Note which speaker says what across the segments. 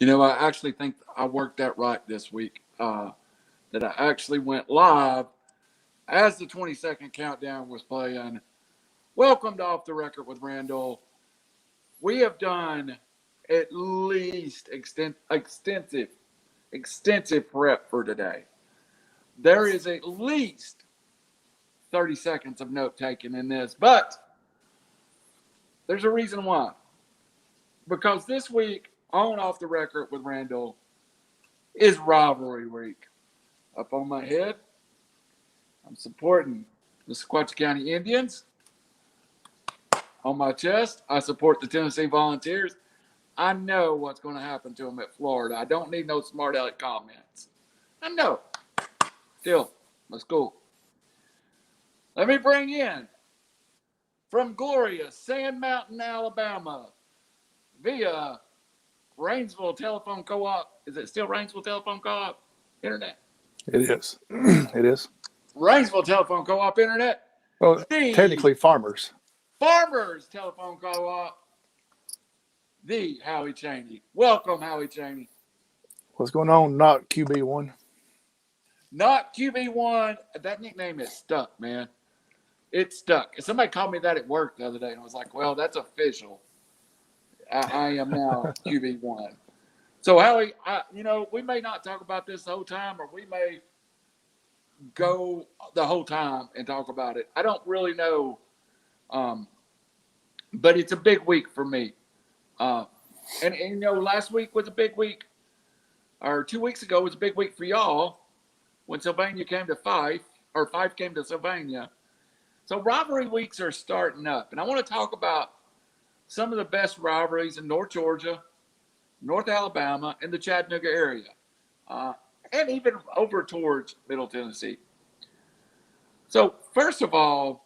Speaker 1: I actually think I worked that right this week. That I actually went live as the 20-second countdown was playing. Welcome to Off the Record with Randall. We have done at least extensive prep for today. There is at least 30 seconds of note taking in this, but there's a reason why. Because this week on Off the Record with Randall is Rivalry Week. Up on my head, I'm supporting the Sequatchie County Indians. On my chest, I support the Tennessee Volunteers. I know what's going to happen to them at Florida. I don't need no smart aleck comments. I know. Still, let's go. Let me bring in from glorious Sand Mountain, Alabama, via Rainsville Telephone Co-op. Is it still Rainsville Telephone Co-op Internet?
Speaker 2: It is. It is.
Speaker 1: Rainsville Telephone Co-op Internet.
Speaker 2: Well, technically Farmers
Speaker 1: Telephone Co-op. The Howie Chaney. Welcome, Howie Chaney.
Speaker 2: What's going on? Not QB1.
Speaker 1: Not QB1. That nickname is stuck, man. It's stuck. Somebody called me that at work the other day, and I was like, well, that's official. I am now QB1. So, Howie, we may not talk about this the whole time, or we may go the whole time and talk about it. I don't really know, but it's a big week for me. And last week was a big week, or 2 weeks ago was a big week for y'all when Sylvania came to Fife, or Fife came to Sylvania. So rivalry weeks are starting up, and I want to talk about some of the best rivalries in North Georgia, North Alabama, and the Chattanooga area, and even over towards Middle Tennessee. So first of all,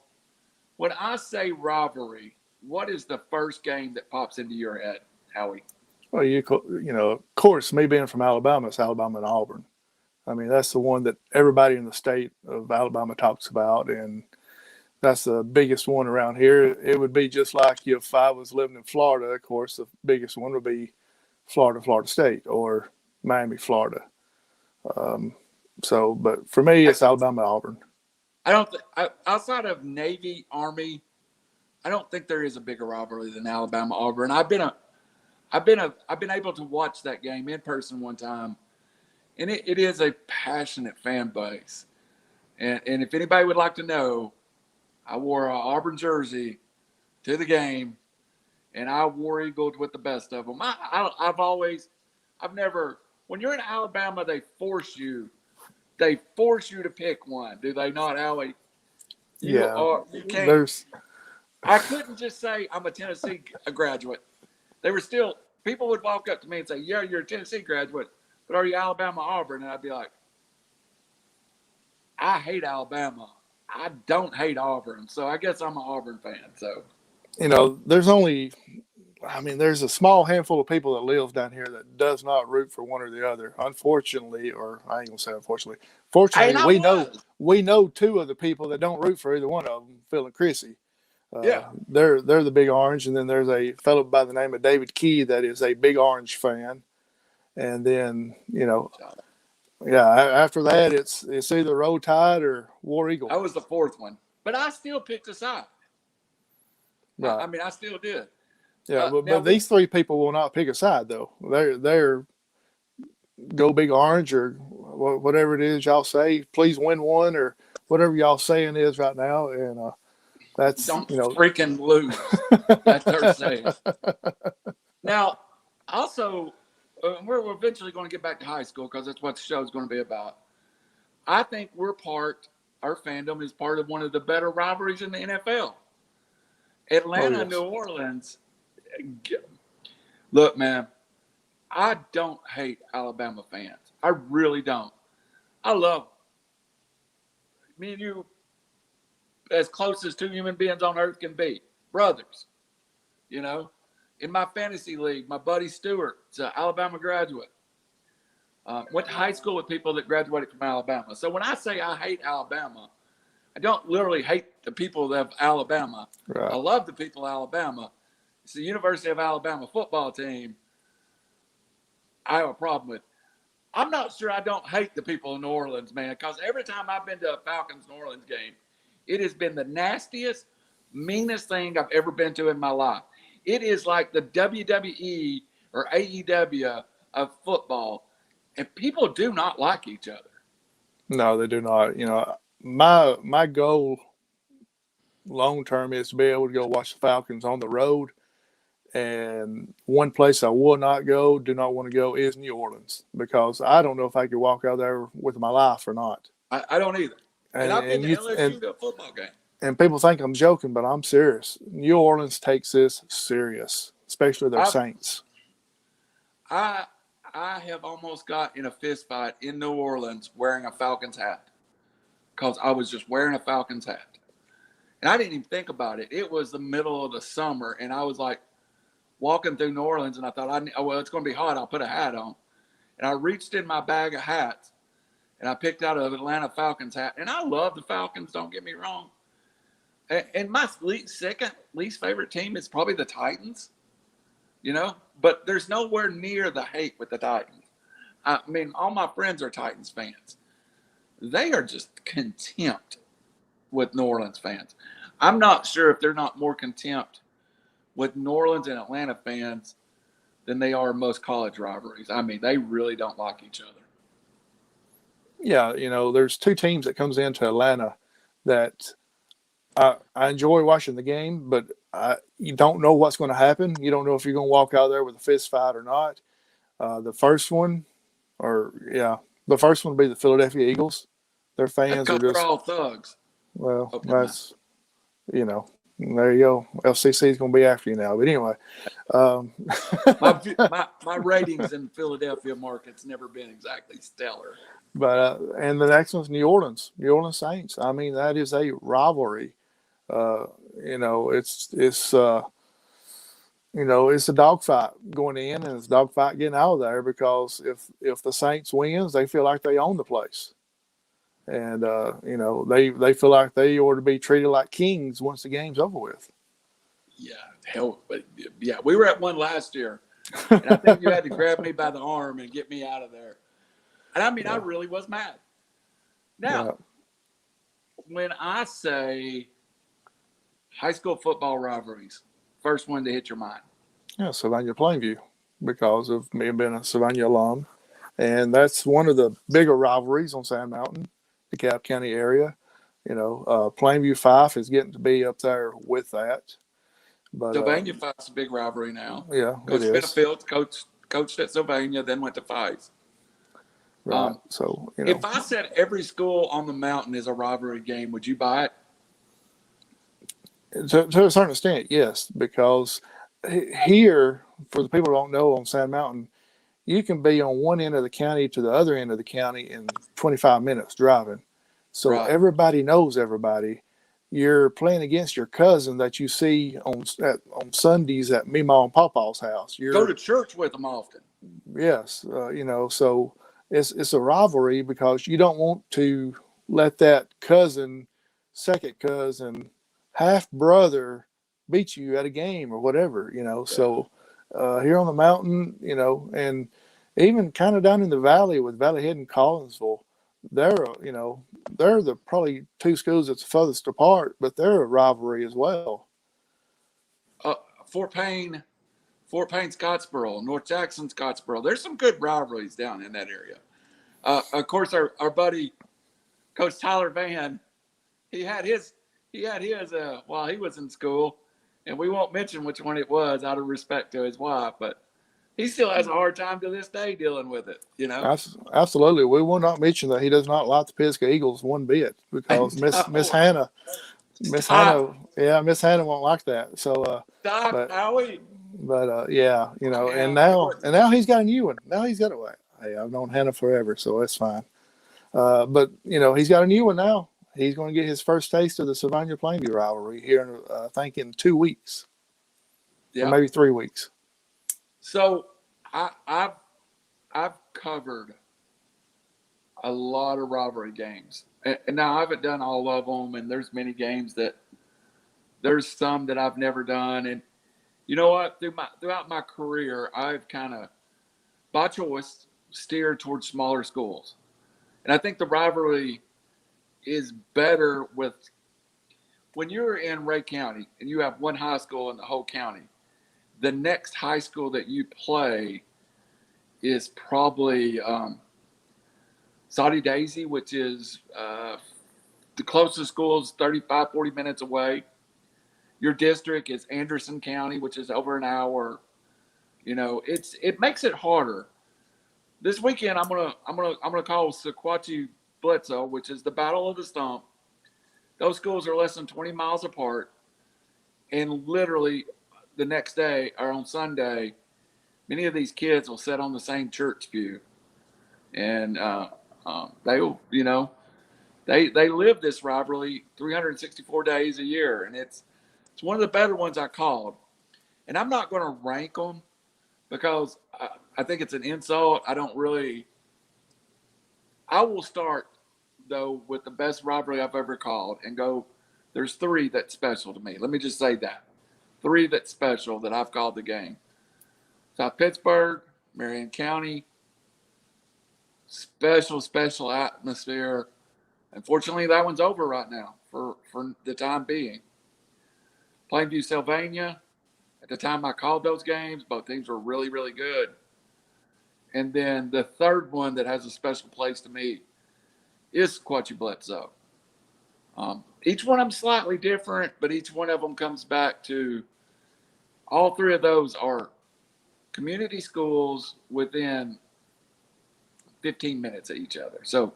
Speaker 1: when I say rivalry, what is the first game that pops into your head, Howie?
Speaker 2: Well, of course, me being from Alabama, it's Alabama and Auburn. I mean, that's the one that everybody in the state of Alabama talks about, and that's the biggest one around here. It would be just like if I was living in Florida, of course, the biggest one would be Florida State, or Miami, Florida. But for me, it's Alabama and Auburn.
Speaker 1: I don't outside of Navy, Army, I don't think there is a bigger rivalry than Alabama Auburn. I've been able to watch that game in person one time, and it is a passionate fan base. And if anybody would like to know, I wore an Auburn jersey to the game, and I war eagled with the best of them. When you're in Alabama, they force you to pick one. Do they not, Howie? You can't. I couldn't just say I'm a Tennessee graduate. People would walk up to me and say, yeah, you're a Tennessee graduate, but are you Alabama Auburn? And I'd be like, I hate Alabama. I don't hate Auburn. So I guess I'm an Auburn fan. So,
Speaker 2: there's a small handful of people that live down here that does not root for one or the other. Unfortunately, or I ain't gonna say unfortunately. Fortunately, we know two of the people that don't root for either one of them, Phil and Chrissy. They're the Big Orange, and then there's a fellow by the name of David Key that is a Big Orange fan. And then after that it's either Roll Tide or War Eagle.
Speaker 1: I was the fourth one, but I still picked a side. Right. I still did.
Speaker 2: Yeah, but these three people will not pick a side though. They're go Big Orange or whatever it is y'all say. Please win one or whatever y'all saying is right now, and that's
Speaker 1: freaking lose. That's their saying. Now, also, we're eventually going to get back to high school because that's what the show is going to be about. I think our fandom is part of one of the better rivalries in the NFL. Atlanta, New Orleans. Look, man, I don't hate Alabama fans. I really don't. I love them. Me and you, as close as two human beings on earth can be. Brothers. In my fantasy league, my buddy Stewart's an Alabama graduate. Went to high school with people that graduated from Alabama. So when I say I hate Alabama, I don't literally hate the people of Alabama. Right. I love the people of Alabama. It's the University of Alabama football team. I have a problem with. I'm not sure I don't hate the people in New Orleans, man, because every time I've been to a Falcons New Orleans game, it has been the nastiest, meanest thing I've ever been to in my life. It is like the WWE or AEW of football, and people do not like each other.
Speaker 2: No, they do not. You know, my goal long term is to be able to go watch the Falcons on the road. And one place I will not go, do not want to go, is New Orleans, because I don't know if I could walk out there with my life or not.
Speaker 1: I don't either. And I've been to LSU to a football game.
Speaker 2: And people think I'm joking, but I'm serious. New Orleans takes this serious, especially their Saints.
Speaker 1: I have almost got in a fist fight in New Orleans wearing a Falcons hat, because I was just wearing a Falcons hat. And I didn't even think about it. It was the middle of the summer, and I was like walking through New Orleans, and I thought, well, it's going to be hot. I'll put a hat on. And I reached in my bag of hats, and I picked out an Atlanta Falcons hat. And I love the Falcons, don't get me wrong. And my second least favorite team is probably the Titans, you know. But there's nowhere near the hate with the Titans. I mean, all my friends are Titans fans. They are just contempt with New Orleans fans. I'm not sure if they're not more contempt with New Orleans and Atlanta fans than they are most college rivalries. I mean, they really don't like each other.
Speaker 2: Yeah, you know, there's two teams that comes into Atlanta that I enjoy watching the game, but you don't know what's going to happen. You don't know if you're going to walk out there with a fist fight or not. The first one would be the Philadelphia Eagles. Their fans are just
Speaker 1: all thugs.
Speaker 2: Well, that's you know. There you go. LCC is going to be after you now. But anyway,
Speaker 1: my ratings in Philadelphia market's never been exactly stellar.
Speaker 2: But and the next one's New Orleans Saints. I mean, that is a rivalry. You know, it's a dogfight going in, and it's a dogfight getting out of there, because if the Saints wins, they feel like they own the place. And, you know, they feel like they ought to be treated like kings once the game's over with.
Speaker 1: Yeah, hell, but yeah, we were at one last year, and I think you had to grab me by the arm and get me out of there. And I mean, I really was mad. Now, when I say high school football rivalries, first one to hit your mind.
Speaker 2: Yeah, Savannah Plainview, because of me being a Savannah alum. And that's one of the bigger rivalries on Sand Mountain, the DeKalb County area. You know, Plainview Fife is getting to be up there with that. But
Speaker 1: Sylvania Fife's a big rivalry now.
Speaker 2: Yeah,
Speaker 1: Coach Benefield coached at Sylvania, then went to Fife.
Speaker 2: Right. So, you know,
Speaker 1: if I said every school on the mountain is a rivalry game, would you buy it?
Speaker 2: To a certain extent, yes, because here, for the people who don't know, on Sand Mountain, you can be on one end of the county to the other end of the county in 25 minutes driving. So everybody knows everybody. You're playing against your cousin that you see on Sundays at Meemaw and Pawpaw's house.
Speaker 1: Go to church with them often.
Speaker 2: Yes, you know, so it's a rivalry, because you don't want to let that cousin, second cousin, half brother beat you at a game or whatever, you know. Yeah. So here on the mountain, you know, and even kind of down in the valley with Valley Head and Collinsville, they're the probably two schools that's furthest apart, but they're a rivalry as well.
Speaker 1: Fort Payne, Scottsboro, North Jackson, Scottsboro. There's some good rivalries down in that area. Of course, our buddy, Coach Tyler Van, he had his while he was in school, and we won't mention which one it was out of respect to his wife, but he still has a hard time to this day dealing with it, you know?
Speaker 2: Absolutely. We will not mention that he does not like the Pisgah Eagles one bit, because Miss Hannah won't like that. So,
Speaker 1: Howie.
Speaker 2: But yeah, you know, and now he's got a new one. Now he's got hey, I've known Hannah forever, so that's fine. But you know, he's got a new one now. He's going to get his first taste of the Savannah Plainview rivalry here, I think, in 2 weeks, or maybe 3 weeks.
Speaker 1: So I've covered a lot of rivalry games, and now I haven't done all of them. And there's many games there's some that I've never done. And you know what? Throughout my career, I've kind of by choice, steer towards smaller schools. And I think the rivalry is better with when you're in Ray County and you have one high school in the whole county, the next high school that you play is probably Saudi Daisy, which is the closest school is 35, 40 minutes away. Your district is Anderson County, which is over an hour. It makes it harder. This weekend, I'm gonna call Sequatchie Bledsoe, which is the Battle of the Stump. Those schools are less than 20 miles apart, and literally the next day or on Sunday, many of these kids will sit on the same church pew, and they live this rivalry 364 days a year, and it's one of the better ones I called. And I'm not going to rank them because I think it's an insult. I will start, though, with the best rivalry I've ever called and go, there's 3 that's special to me. Let me just say that. 3 that's special that I've called the game. South Pittsburgh, Marion County, special atmosphere. Unfortunately, that one's over right now for the time being. Plainview, Sylvania, at the time I called those games, both teams were really, really good. And then the third one that has a special place to me is Sequatchie Bledsoe. Each one of them slightly different, but each one of them comes back to all 3 of those are community schools within 15 minutes of each other. So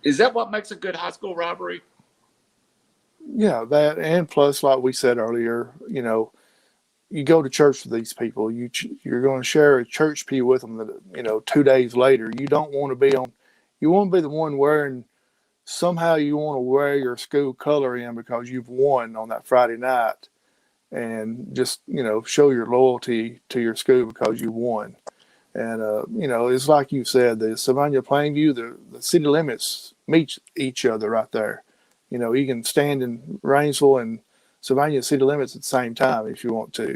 Speaker 1: is that what makes a good high school rivalry?
Speaker 2: Yeah, that, and plus, like we said earlier, you go to church with these people. You're going to share a church pew with them. That 2 days later, you don't want to be on. You want to be the one wearing. Somehow you want to wear your school color in because you've won on that Friday night, and just show your loyalty to your school because you won. And it's like you said, the Savannah Plainview, the city limits meet each other right there. You can stand in Rainsville and Savannah city limits at the same time if you want to.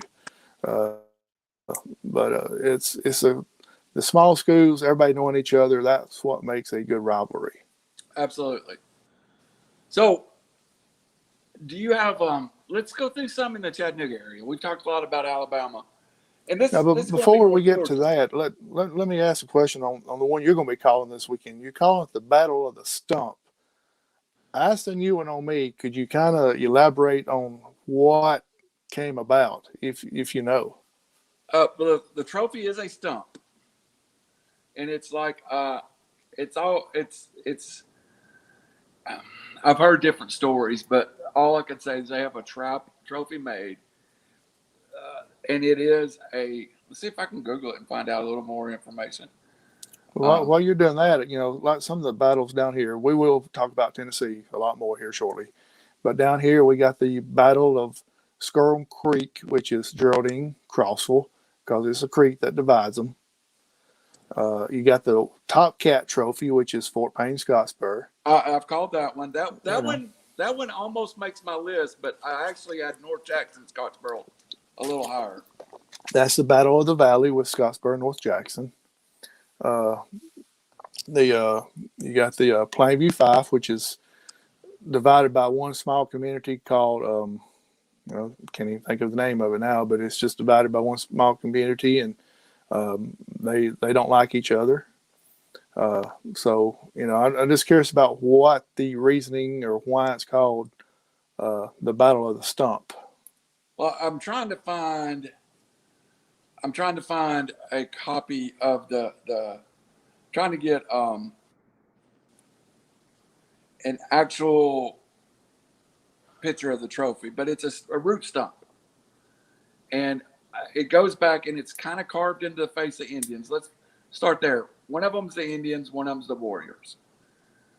Speaker 2: But it's the small schools, everybody knowing each other. That's what makes a good rivalry.
Speaker 1: Absolutely. So, do you have? Let's go through some in the Chattanooga area. We've talked a lot about Alabama, and this.
Speaker 2: Now, but
Speaker 1: this
Speaker 2: before we get to that, let me ask a question on the one you're going to be calling this weekend. You're calling it the Battle of the Stump. I asked on you and on me. Could you kind of elaborate on what came about, if you know?
Speaker 1: The trophy is a stump, and it's like it's. I've heard different stories, but all I can say is they have a trophy made, and it is a. Let's see if I can Google it and find out a little more information.
Speaker 2: While you're doing that, like some of the battles down here, we will talk about Tennessee a lot more here shortly. But down here, we got the Battle of Skirm Creek, which is Geraldine, Crossville, because it's a creek that divides them. You got the Top Cat Trophy, which is Fort Payne, Scottsboro.
Speaker 1: I've called that one. That one almost makes my list, but I actually had North Jackson, Scottsboro, a little higher.
Speaker 2: That's the Battle of the Valley with Scottsboro, North Jackson. You got the Plainview Five, which is divided by one small community called can't even think of the name of it now, but it's just divided by one small community, and they don't like each other. So I'm just curious about what the reasoning or why it's called the Battle of the Stump.
Speaker 1: Well, I'm trying to find a copy of trying to get an actual picture of the trophy, but it's a root stump, and it goes back, and it's kind of carved into the face of Indians. Let's start there. One of them's the Indians, one of them's the Warriors.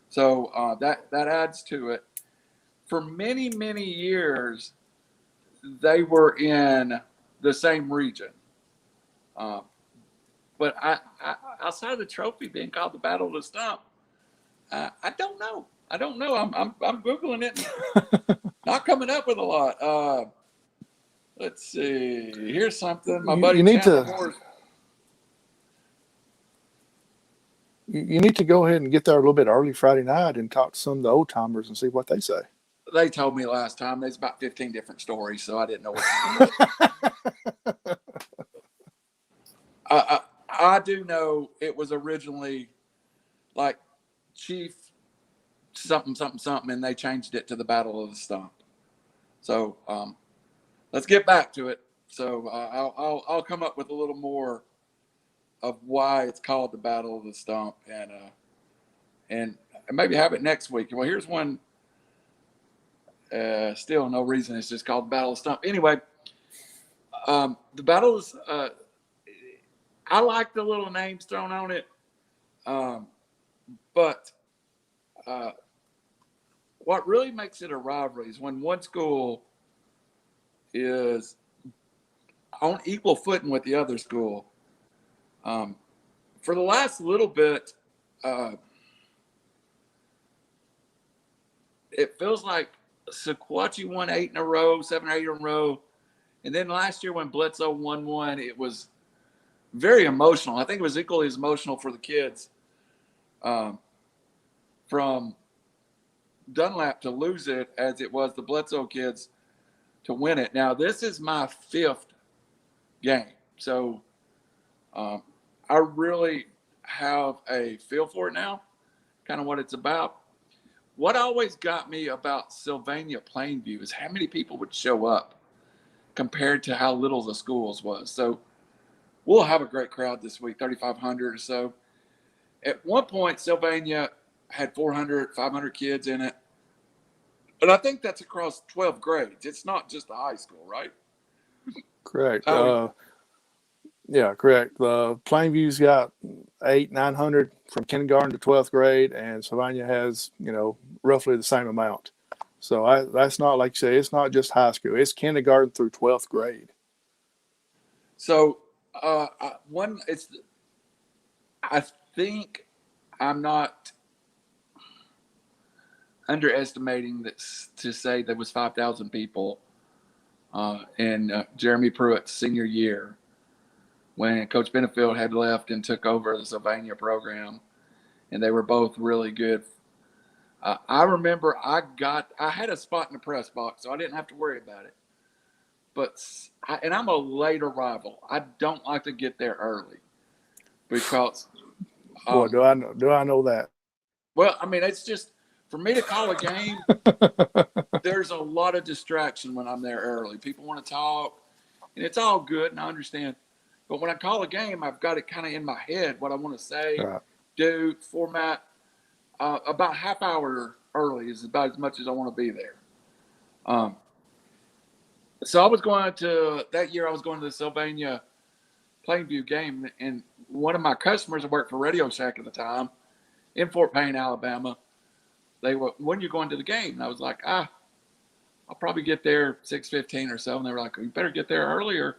Speaker 1: So that adds to it. For many, many years, they were in the same region. But outside of the trophy being called the Battle of the Stump, I don't know. I'm Googling it and not coming up with a lot. Let's see. Here's something. My buddy Chandler Moore's.
Speaker 2: you need to go ahead and get there a little bit early Friday night and talk to some of the old timers and see what they say.
Speaker 1: They told me last time there's about 15 different stories, so I didn't know what to do. I do know it was originally like Chief something, and they changed it to the Battle of the Stump. So let's get back to it. So I'll come up with a little more of why it's called the Battle of the Stump, and maybe have it next week. Well, here's one. Still no reason. It's just called the Battle of the Stump. Anyway, the battle is. I like the little names thrown on it, but what really makes it a rivalry is when one school is on equal footing with the other school. For the last little bit, it feels like Sequatchie won 8 in a row, 7 or 8 in a row. And then last year when Bledsoe won one, it was very emotional. I think it was equally as emotional for the kids from Dunlap to lose it as it was the Bledsoe kids to win it. Now, this is my 5th game. So I really have a feel for it now, kind of what it's about. What always got me about Sylvania Plainview is how many people would show up compared to how little the schools was. So we'll have a great crowd this week, 3,500 or so. At one point, Sylvania had 400, 500 kids in it. But I think that's across 12 grades. It's not just a high school, right?
Speaker 2: Correct. Yeah, correct. Plainview's got 900 from kindergarten to 12th grade, and Sylvania has, roughly the same amount. So that's not, like you say, it's not just high school. It's kindergarten through 12th grade.
Speaker 1: So I think I'm not underestimating this to say there was 5,000 people in Jeremy Pruitt's senior year when Coach Benefield had left and took over the Sylvania program, and they were both really good. I remember I had a spot in the press box, so I didn't have to worry about it. But I'm a late arrival. I don't like to get there early because.
Speaker 2: Boy, do I know that?
Speaker 1: Well, I mean, it's just for me to call a game. There's a lot of distraction when I'm there early. People want to talk, and it's all good, and I understand. But when I call a game, I've got it kind of in my head what I want to say,
Speaker 2: right.
Speaker 1: Do, format. About half hour early is about as much as I want to be there. So I was going to the Sylvania Plainview game, and one of my customers that worked for Radio Shack at the time in Fort Payne, Alabama, they were, when you going to the game? And I was like, I'll probably get there 6:15 or so. And they were like, you better get there earlier.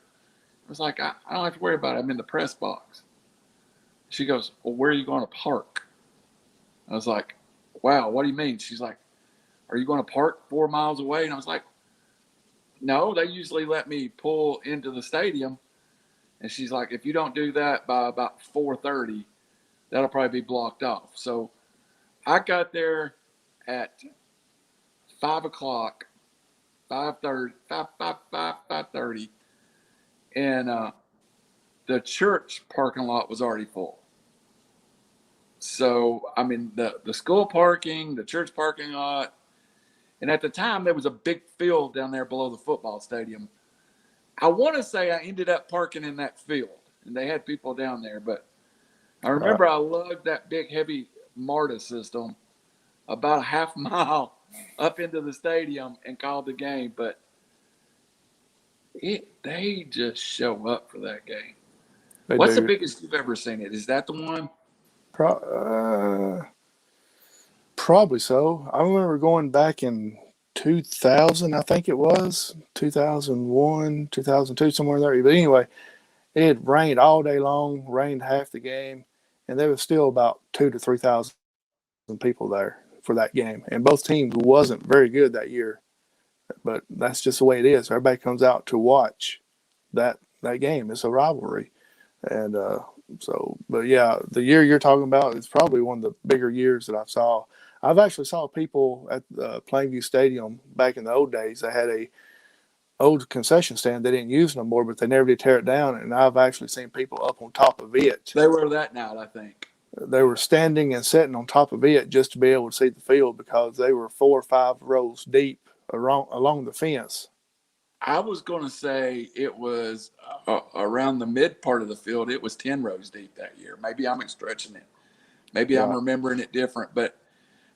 Speaker 1: I was like, I don't have to worry about it. I'm in the press box. She goes, well, where are you going to park? I was like, wow, what do you mean? She's like, are you going to park 4 miles away? And I was like, no, they usually let me pull into the stadium. And she's like, if you don't do that by about 4:30, that'll probably be blocked off. So I got there at 5 o'clock, 5:30, and the church parking lot was already full. So, I mean, the school parking, the church parking lot, and at the time, there was a big field down there below the football stadium. I want to say I ended up parking in that field, and they had people down there. But I remember I lugged that big, heavy MARTA system about a half mile up into the stadium and called the game. But they just show up for that game. What's the biggest you've ever seen it? Is that the one?
Speaker 2: Probably so. I remember going back in 2000, I think it was 2001, 2002, somewhere there. But anyway, it had rained all day long, rained half the game, and there was still about 2,000 to 3,000 people there for that game. And both teams wasn't very good that year, but that's just the way it is. Everybody comes out to watch that game. It's a rivalry, and So, but yeah, the year you're talking about is probably one of the bigger years that I saw. I've actually saw people at the Plainview Stadium back in the old days. They had a old concession stand they didn't use no more, but they never did tear it down. And I've actually seen people up on top of it.
Speaker 1: They were that now, I think.
Speaker 2: They were standing and sitting on top of it just to be able to see the field because they were 4 or 5 rows deep along the fence.
Speaker 1: I was going to say it was around the mid part of the field. It was 10 rows deep that year. Maybe I'm stretching it. Maybe I'm remembering it different, but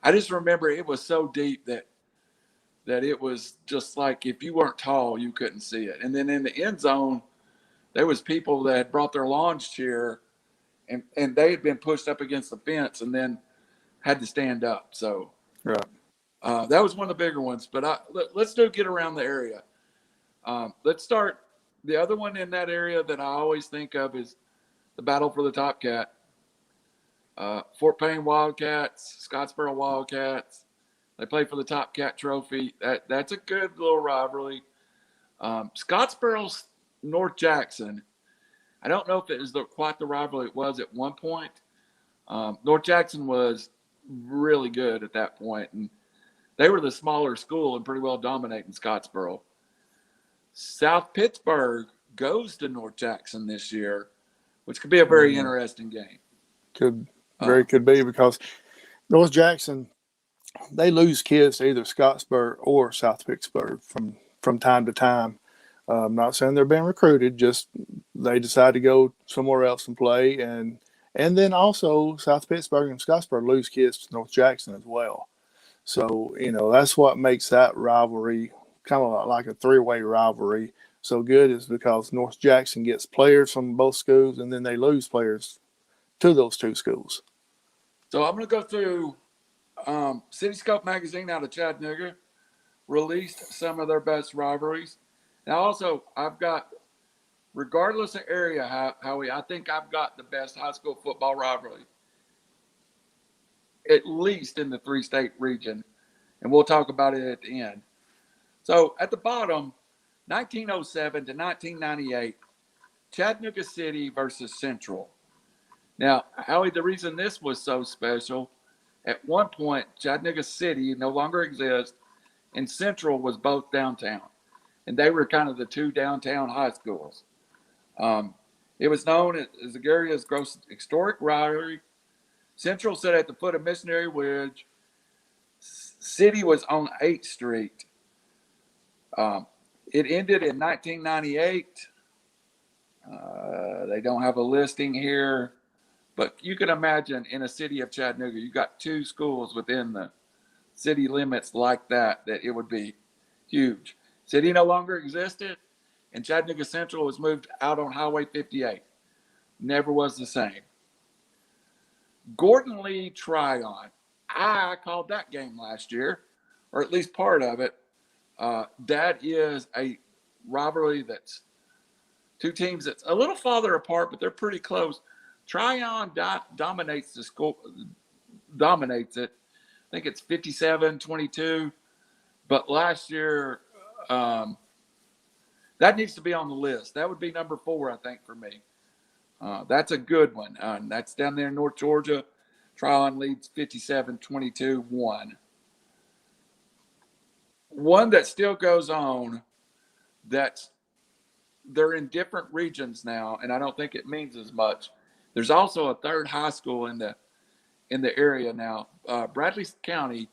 Speaker 1: I just remember it was so deep that it was just like if you weren't tall, you couldn't see it. And then in the end zone, there was people that had brought their lawn chair, and they had been pushed up against the fence and then had to stand up. So
Speaker 2: Right.
Speaker 1: that was one of the bigger ones. But let's get around the area. Let's start. The other one in that area that I always think of is the battle for the Top Cat. Fort Payne Wildcats, Scottsboro Wildcats. They play for the Top Cat trophy. That's a good little rivalry. Scottsboro's North Jackson. I don't know if it is quite the rivalry it was at one point. North Jackson was really good at that point, and they were the smaller school and pretty well dominating Scottsboro. South Pittsburgh goes to North Jackson this year, which could be a very interesting game.
Speaker 2: Could be because North Jackson, they lose kids to either Scottsboro or South Pittsburgh from time to time. I'm not saying they're being recruited, just they decide to go somewhere else and play. And then also South Pittsburgh and Scottsboro lose kids to North Jackson as well. So, that's what makes that rivalry kind of like a three-way rivalry so good is because North Jackson gets players from both schools and then they lose players to those two schools.
Speaker 1: So I'm going to go through Cityscope magazine out of Chattanooga released some of their best rivalries. Now also I've got, regardless of area, Howie, I think I've got the best high school football rivalry, at least in the 3-state region. And we'll talk about it at the end. So at the bottom, 1907 to 1998, Chattanooga City versus Central. Now, Howie, the reason this was so special, at one point, Chattanooga City no longer exists, and Central was both downtown. And they were kind of the two downtown high schools. It was known as the area's most historic rivalry. Central sat at the foot of Missionary Ridge. City was on 8th Street. It ended in 1998. They don't have a listing here, but you can imagine in a city of Chattanooga, you got two schools within the city limits like that it would be huge. City no longer existed, and Chattanooga Central was moved out on Highway 58. Never was the same. Gordon Lee Tryon. I called that game last year, or at least part of it. That is a rivalry that's two teams that's a little farther apart, but they're pretty close. Tryon dominates the school, dominates it. I think it's 57-22. But last year, that needs to be on the list. That would be number 4, I think, for me. That's a good one. That's down there in North Georgia. Tryon leads 57-22-1. One that still goes on, they're in different regions now, and I don't think it means as much. There's also a third high school in the area now. Bradley County,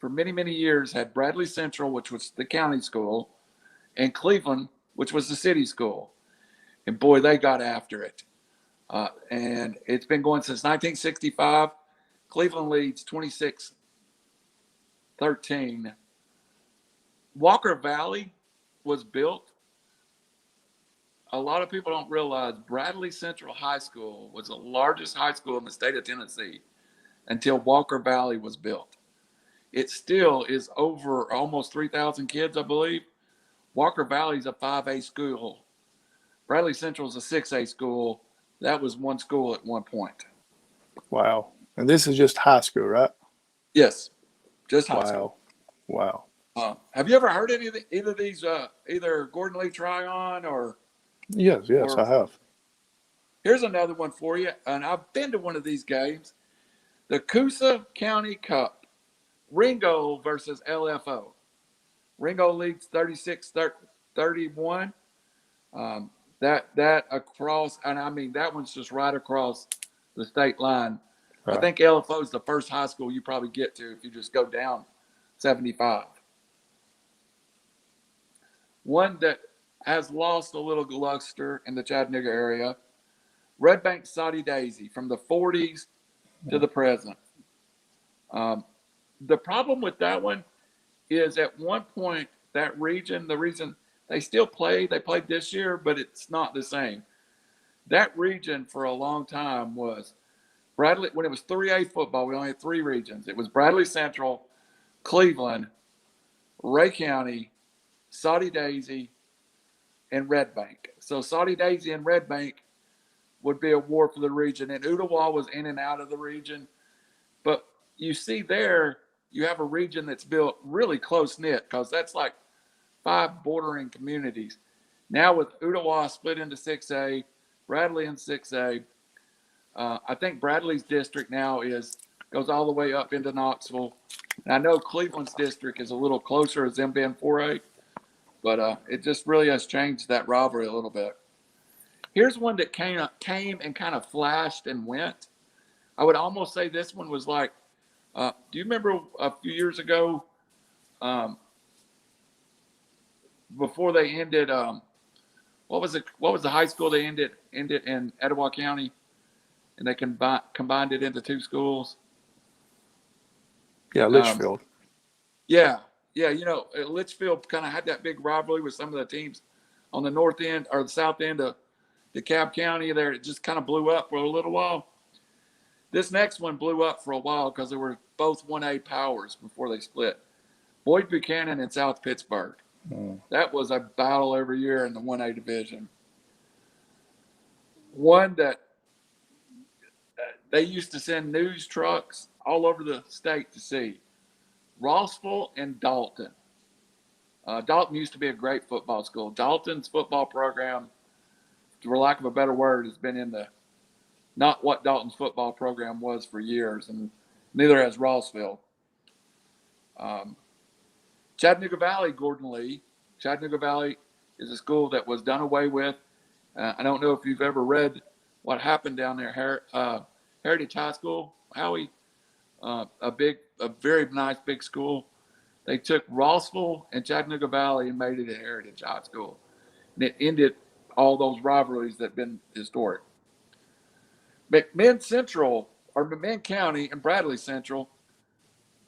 Speaker 1: for many, many years, had Bradley Central, which was the county school, and Cleveland, which was the city school. And boy, they got after it. And it's been going since 1965. Cleveland leads 26-13. Walker Valley was built. A lot of people don't realize Bradley Central High School was the largest high school in the state of Tennessee until Walker Valley was built. It still is over almost 3,000 kids, I believe. Walker Valley is a 5A school. Bradley Central is a 6A school. That was one school at one point.
Speaker 2: Wow. And this is just high school, right?
Speaker 1: Yes, just high school.
Speaker 2: Wow.
Speaker 1: Have you ever heard either of these, either Gordon Lee Tryon or?
Speaker 2: Yes, I have.
Speaker 1: Here's another one for you, and I've been to one of these games. The Coosa County Cup, Ringo versus LFO. Ringo leads 36-31. That across, and I mean that one's just right across the state line.
Speaker 2: Right.
Speaker 1: I think LFO is the first high school you probably get to if you just go down 75. One that has lost a little luster in the Chattanooga area, Red Bank Soddy Daisy, from the 40s to the present. The problem with that one is at one point that region, the reason they still play, they played this year, but it's not the same. That region for a long time was Bradley. When it was 3A football, we only had three regions. It was Bradley Central, Cleveland, Ray County, Soddy Daisy, and Red Bank. So Soddy Daisy and Red Bank would be a war for the region, and Ottawa was in and out of the region. But you see there, you have a region that's built really close-knit because that's like 5 bordering communities. Now with Ottawa split into 6A, Bradley in 6A, I think Bradley's district now goes all the way up into Knoxville. And I know Cleveland's district is a little closer as them being 4A, but it just really has changed that rivalry a little bit. Here's one that came and kind of flashed and went. I would almost say this one was like, do you remember a few years ago, before they ended, what was the high school they ended in Etowah County, and they combined it into 2 schools?
Speaker 2: Yeah, Litchfield.
Speaker 1: Yeah. Litchfield kind of had that big rivalry with some of the teams on the north end or the south end of DeKalb County there. It just kind of blew up for a little while. This next one blew up for a while because they were both 1A powers before they split. Boyd Buchanan and South Pittsburgh. That was a battle every year in the 1A division. One that they used to send news trucks all over the state to see. Rossville and Dalton. Dalton used to be a great football school. Dalton's football program, for lack of a better word, has been in the not what Dalton's football program was for years, and neither has Rossville. Chattanooga Valley, Gordon Lee. Chattanooga Valley is a school that was done away with. I don't know if you've ever read what happened down there. Heritage High School, Howie, a very nice big school. They took Rossville and Chattanooga Valley and made it a Heritage High School. And it ended all those rivalries that have been historic. McMinn County and Bradley Central,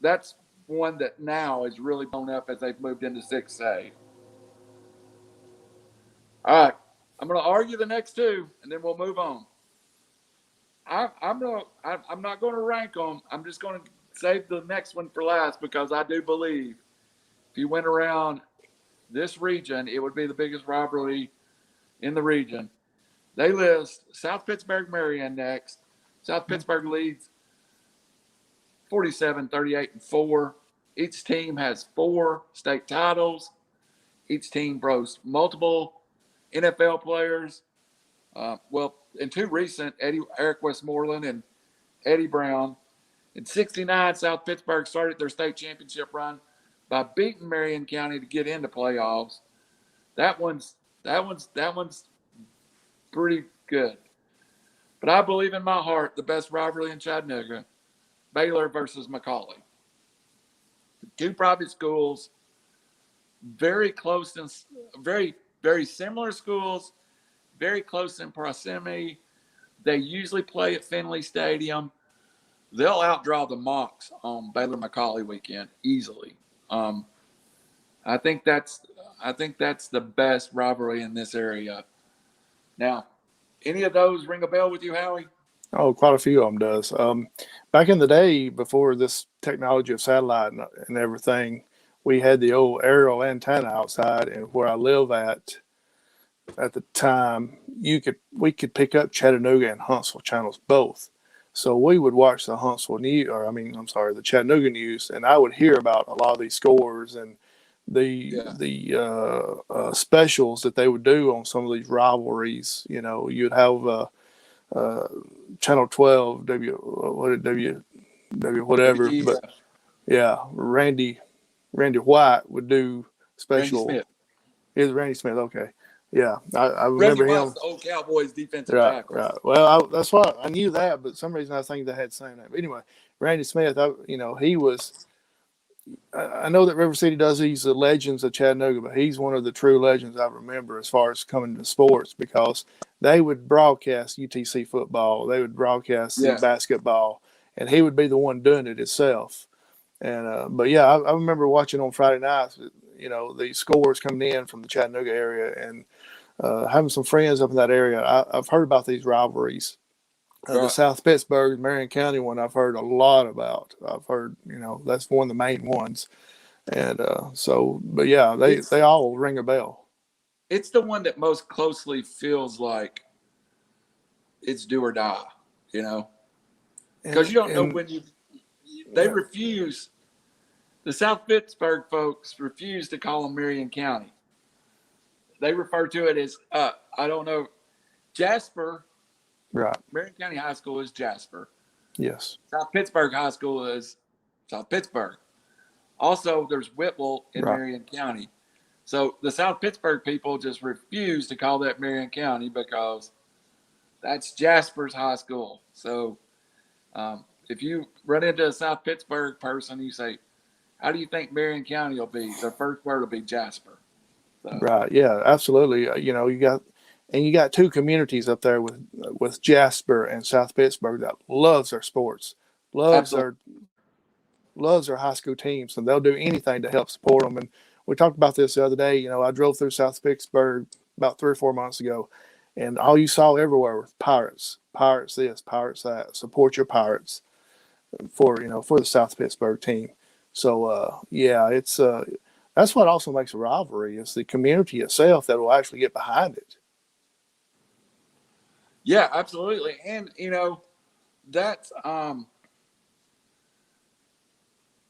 Speaker 1: that's one that now is really blown up as they've moved into 6A. All right, I'm going to argue the next 2, and then we'll move on. I'm not going to rank them. I'm just going to save the next one for last because I do believe if you went around this region, it would be the biggest rivalry in the region. They list South Pittsburgh-Marion next. South Pittsburgh leads 47-38-4. Each team has 4 state titles. Each team boasts multiple NFL players. And 2 recent, Eric Westmoreland and Eddie Brown. In '69, South Pittsburgh started their state championship run by beating Marion County to get into playoffs. That one's pretty good. But I believe in my heart the best rivalry in Chattanooga, Baylor versus McCallie. 2 private schools, very close and very, very similar schools, very close in proximity. They usually play at Finley Stadium. They'll outdraw the Mocs on Baylor-McCallie weekend easily. I think that's the best rivalry in this area. Now, any of those ring a bell with you, Howie?
Speaker 2: Oh, quite a few of them does. Back in the day, before this technology of satellite and everything, we had the old aerial antenna outside, and where I live at the time, we could pick up Chattanooga and Huntsville channels both. So we would watch the the Chattanooga news, and I would hear about a lot of these scores and the specials that they would do on some of these rivalries. You know, you'd have Channel 12, W whatever. But
Speaker 1: WEF,
Speaker 2: yeah, Randy White would do
Speaker 1: Randy
Speaker 2: special.
Speaker 1: Smith.
Speaker 2: Is Randy Smith? Okay. Yeah, I
Speaker 1: Randy
Speaker 2: remember
Speaker 1: White's
Speaker 2: him.
Speaker 1: the old Cowboys defensive
Speaker 2: Right,
Speaker 1: tackle.
Speaker 2: right. Well, that's why I knew that, but for some reason I think they had the same name. But anyway, Randy Smith, he was. I know that River City does these the legends of Chattanooga, but he's one of the true legends I remember as far as coming to sports because they would broadcast UTC football, they would broadcast the
Speaker 1: Yes.
Speaker 2: basketball, and he would be the one doing it himself. And but yeah, I remember watching on Friday nights, the scores coming in from the Chattanooga area and having some friends up in that area. I've heard about these rivalries. The
Speaker 1: Right.
Speaker 2: South Pittsburgh, Marion County one, I've heard a lot about. I've heard, that's one of the main ones. And but yeah, they
Speaker 1: It's
Speaker 2: all ring a bell.
Speaker 1: it's the one that most closely feels like it's do or die, you know, because
Speaker 2: And
Speaker 1: you don't know
Speaker 2: and
Speaker 1: when they refuse. The South Pittsburgh folks refuse to call them Marion County. They refer to it as I don't know, Jasper.
Speaker 2: right,
Speaker 1: Marion County High School is Jasper.
Speaker 2: yes,
Speaker 1: South Pittsburgh High School is South Pittsburgh. Also, there's Whitwell in
Speaker 2: right.
Speaker 1: Marion County. So the South Pittsburgh people just refuse to call that Marion County because that's Jasper's high school. So if you run into a South Pittsburgh person, you say, "How do you think Marion County will be?" Their first word will be Jasper. So
Speaker 2: Right. Yeah, absolutely. You got two communities up there with Jasper and South Pittsburgh that loves their sports, loves
Speaker 1: absolutely,
Speaker 2: their loves their high school teams, and they'll do anything to help support them. And we talked about this the other day. I drove through South Pittsburgh about 3 or 4 months ago, and all you saw everywhere was pirates, pirates this, pirates that. Support your pirates for the South Pittsburgh team. So yeah, it's that's what also makes a rivalry is the community itself that will actually get behind it.
Speaker 1: yeah, absolutely. And that's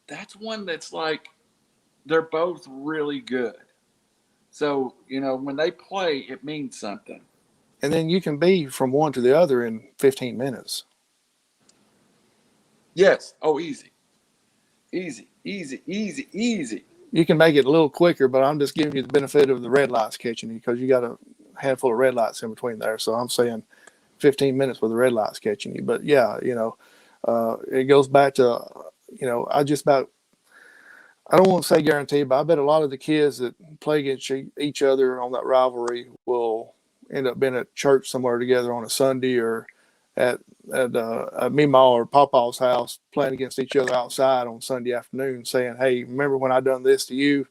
Speaker 1: that's one that's like they're both really good. So when they play, it means something.
Speaker 2: And then you can be from one to the other in 15 minutes.
Speaker 1: Yes. Oh, easy, easy, easy, easy, easy.
Speaker 2: You can make it a little quicker, but I'm just giving you the benefit of the red lights catching you because you got a handful of red lights in between there. So I'm saying 15 minutes with the red lights catching you. But yeah, it goes back to, I don't want to say guaranteed, but I bet a lot of the kids that play against each other on that rivalry will end up being at church somewhere together on a Sunday or at Mima or Papa's house playing against each other outside on Sunday afternoon saying, hey, remember when I done this to you?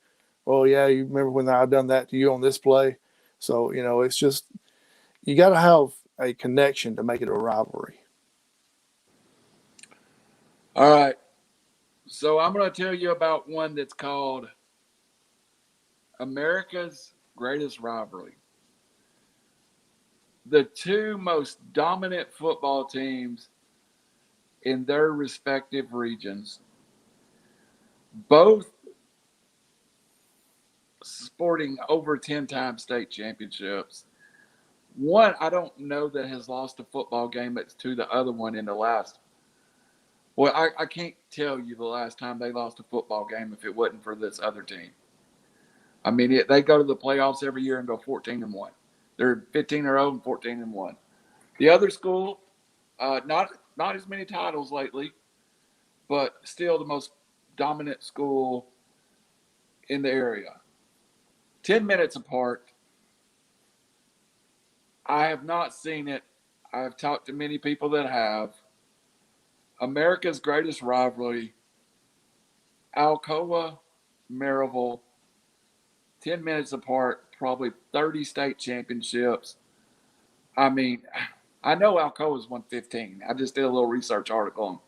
Speaker 2: Well, yeah, you remember when I done that to you on this play? So, it's just, you got to have a connection to make it a rivalry.
Speaker 1: All right. So I'm going to tell you about one that's called America's Greatest Rivalry. The two most dominant football teams in their respective regions, both sporting over 10-time state championships. One, I don't know that has lost a football game to the other one in the last. Well, I can't tell you the last time they lost a football game if it wasn't for this other team. I mean, they go to the playoffs every year and go 14-1. They're 15-0 and 14-1. The other school, not as many titles lately, but still the most dominant school in the area. 10 minutes apart. I have not seen it. I've talked to many people that have. America's Greatest Rivalry, Alcoa, Maryville, 10 minutes apart, probably 30 state championships. I mean, I know Alcoa's won 15. I just did a little research article on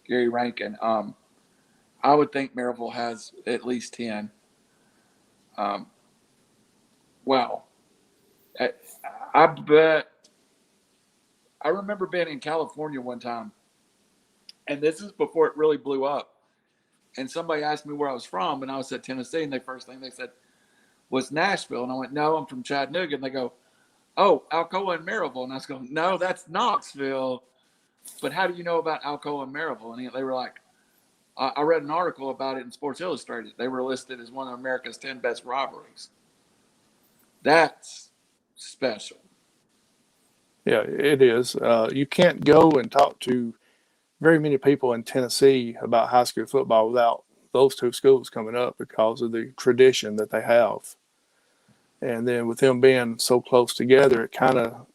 Speaker 1: Gary Rankin. I would think Maryville has at least 10. Um, wow. I bet. I remember being in California one time, and this is before it really blew up. And somebody asked me where I was from, and I said Tennessee, and the first thing they said was Nashville. And I went, no, I'm from Chattanooga. And they go, oh, Alcoa and Maryville. And I was going, no, that's Knoxville. But how do you know about Alcoa and Maryville? And they were like, I read an article about it in Sports Illustrated. They were listed as one of America's 10 best rivalries. That's special.
Speaker 2: Yeah, it is. You can't go and talk to very many people in Tennessee about high school football without those two schools coming up because of the tradition that they have. And then with them being so close together, it kind of,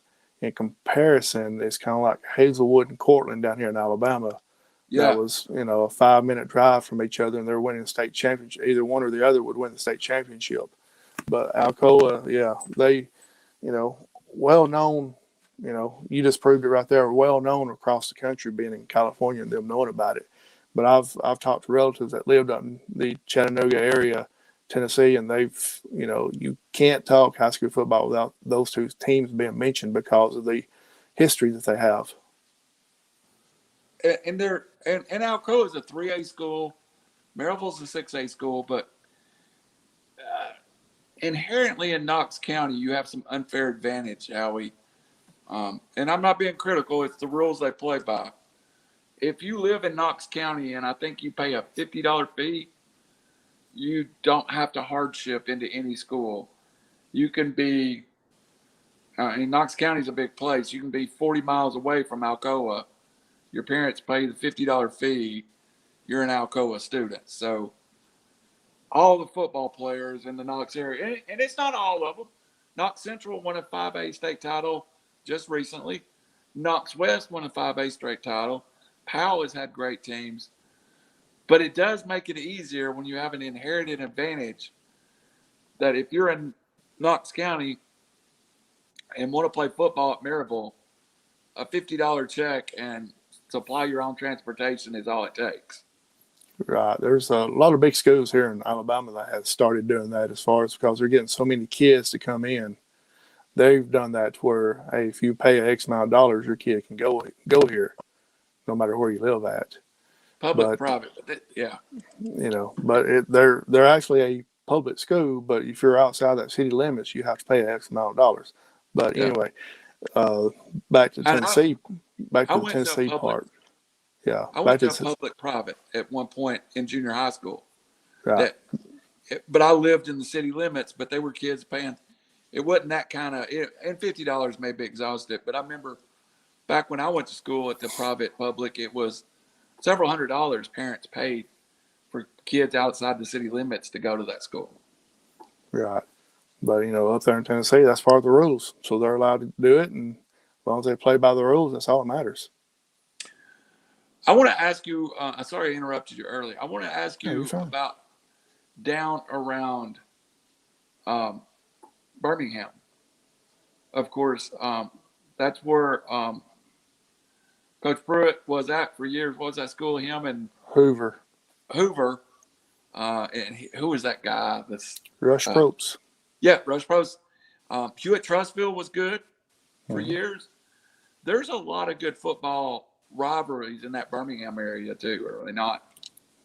Speaker 2: in comparison, it's kind of like Hazelwood and Cortland down here in Alabama. That
Speaker 1: Yeah.
Speaker 2: was, a 5-minute drive from each other, and they're winning the state championship. Either one or the other would win the state championship. But Alcoa, yeah, they, well known. You just proved it right there. Well known across the country, being in California and them knowing about it. But I've talked to relatives that lived up in the Chattanooga area, Tennessee, and they've, you can't talk high school football without those two teams being mentioned because of the history that they have.
Speaker 1: And Alcoa is a 3A school. Maryville's a 6A school, but inherently in Knox County, you have some unfair advantage, Howie. And I'm not being critical. It's the rules they play by. If you live in Knox County and I think you pay a $50 fee, you don't have to hardship into any school. You can be, Knox County is a big place. You can be 40 miles away from Alcoa. Your parents pay the $50 fee. You're an Alcoa student. So all the football players in the Knox area, and it's not all of them. Knox Central won a 5A state title just recently. Knox West won a 5A straight title. Powell has had great teams. But it does make it easier when you have an inherited advantage that if you're in Knox County and want to play football at Maryville, a $50 check and supply your own transportation is all it takes.
Speaker 2: Right. There's a lot of big schools here in Alabama that have started doing that as far as because they're getting so many kids to come in. They've done that to where, hey, if you pay X amount of dollars, your kid can go here, no matter where you live at.
Speaker 1: Public, private, yeah.
Speaker 2: But they're actually a public school. But if you're outside that city limits, you have to pay X amount of dollars. But anyway, back to Tennessee. Back to the Tennessee part. Yeah,
Speaker 1: I went to a public private at one point in junior high school.
Speaker 2: Right.
Speaker 1: But I lived in the city limits, but they were kids paying. It wasn't that kind of, and $50 may be exhausted. But I remember back when I went to school at the private public, it was several $100s parents paid for kids outside the city limits to go to that school.
Speaker 2: Right. But, up there in Tennessee, that's part of the rules. So they're allowed to do it. And as long as they play by the rules, that's all that matters.
Speaker 1: I want to ask you, sorry I interrupted you earlier. I want to ask you about down around Birmingham. Of course, that's where Coach Pruitt was at for years. What was that school? Him and
Speaker 2: Hoover.
Speaker 1: And who was that guy? That's
Speaker 2: Rush Probst.
Speaker 1: Yeah, Rush Probst. Hewitt Trustville was good for years. There's a lot of good football rivalries in that Birmingham area too, are they not?